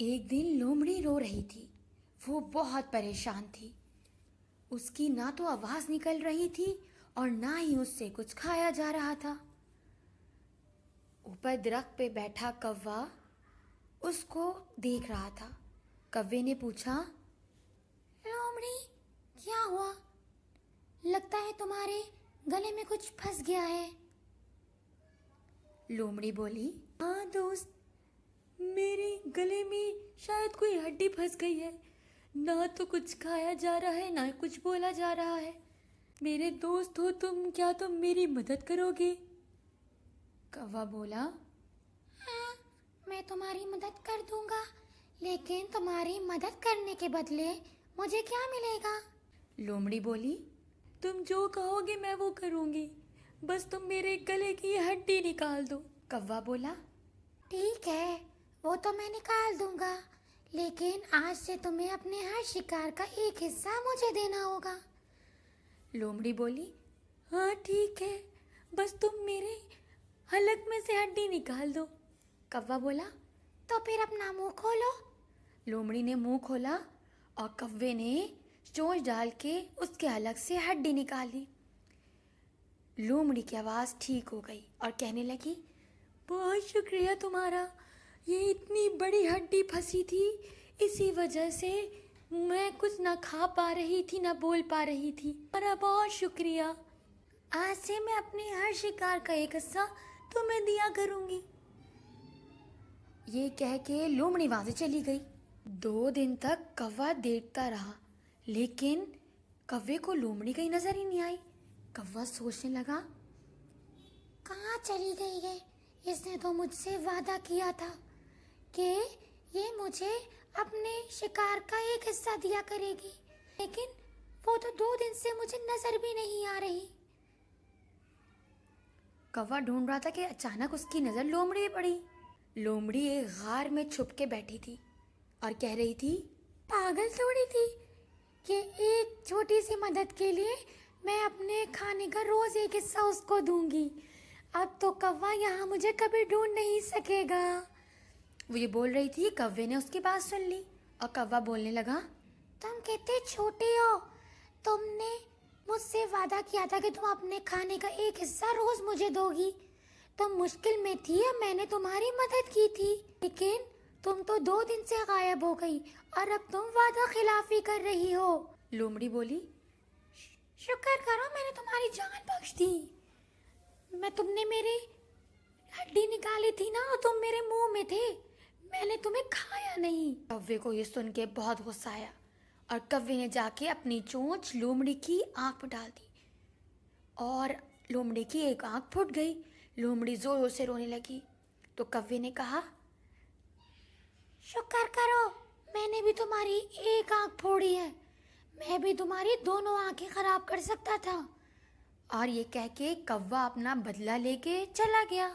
एक दिन लोमड़ी रो रही थी। वो बहुत परेशान थी। उसकी ना तो आवाज निकल रही थी और ना ही उससे कुछ खाया जा रहा था। ऊपर दरख्त पे बैठा कौवा उसको देख रहा था। कौवे ने पूछा, लोमड़ी, क्या हुआ? लगता है तुम्हारे गले में कुछ फंस गया है। लोमड़ी बोली, हाँ दोस्त, मेरे गले में शायद कोई हड्डी फंस गई है। ना तो कुछ खाया जा रहा है, ना कुछ बोला जा रहा है। मेरे दोस्त हो तुम, क्या तुम मेरी मदद करोगे? कौवा बोला, हाँ, मैं तुम्हारी मदद कर दूंगा, लेकिन तुम्हारी मदद करने के बदले मुझे क्या मिलेगा? लोमड़ी बोली, तुम जो कहोगे मैं वो करूंगी, बस तुम मेरे गले की हड्डी निकाल दो। कौवा बोला, ठीक है, वो तो मैं निकाल दूंगा, लेकिन आज से तुम्हें अपने हर शिकार का एक हिस्सा मुझे देना होगा। लोमड़ी बोली, हाँ ठीक है, बस तुम मेरे हलक में से हड्डी निकाल दो। कौवा बोला, तो फिर अपना मुंह खोलो। लोमड़ी ने मुंह खोला और कौवे ने चोंच डाल के उसके हलक से हड्डी निकाली। लोमड़ी की आवाज़ ठीक हो गई और कहने लगी, बहुत शुक्रिया तुम्हारा, ये इतनी बड़ी हड्डी फंसी थी, इसी वजह से मैं कुछ ना खा पा रही थी ना बोल पा रही थी। तुम्हारा बहुत शुक्रिया। आज से मैं अपने हर शिकार का एक हिस्सा तुम्हें दिया करूंगी। ये कह के लोमड़ी वहां से चली गई। 2 दिन तक कौवा देखता रहा, लेकिन कौवे को लोमड़ी कहीं नजर ही नहीं आई। कौवा सोचने लगा, कहाँ चली गई है? इसने तो मुझसे वादा किया था कि ये मुझे अपने शिकार का एक हिस्सा दिया करेगी, लेकिन वो तो 2 दिन से मुझे नजर भी नहीं आ रही। कौवा ढूंढ रहा था कि अचानक उसकी नजर लोमड़ी पे पड़ी। लोमड़ी एक गार में छुप के बैठी थी और कह रही थी, पागल थोड़ी थी कि एक छोटी सी मदद के लिए मैं अपने खाने का रोज एक हिस्सा उसको दूंगी। अब तो कौवा यहाँ मुझे कभी ढूंढ नहीं सकेगा। वो ये बोल रही थी, कौवे ने उसकी बात सुन ली और कौवा बोलने लगा, तुम कितने छोटे हो, तुमने मुझसे वादा किया था कि तुम अपने खाने का एक हिस्सा रोज मुझे दोगी। तुम मुश्किल में थी और मैंने तुम्हारी मदद की थी, लेकिन तुम तो 2 दिन से गायब हो गई और अब तुम वादा खिलाफी कर रही हो। लोमड़ी बोली, शुक्र करो मैंने तुम्हारी जान बख्श दी। तुमने मेरी हड्डी निकाली थी ना, और तुम मेरे मुंह में थे, मैंने तुम्हें खाया नहीं। कौवे को ये सुन के बहुत गुस्सा आया और कौवे ने जाके अपनी चोंच लोमड़ी की आंख पर डाल दी और लोमड़ी की एक आंख फूट गई। लोमड़ी जोर से रोने लगी तो कौवे ने कहा, शुक्र करो मैंने भी तुम्हारी एक आंख फोड़ी है, मैं भी तुम्हारी दोनों आंखें खराब कर सकता था। और ये कह के कौवा अपना बदला लेके चला गया।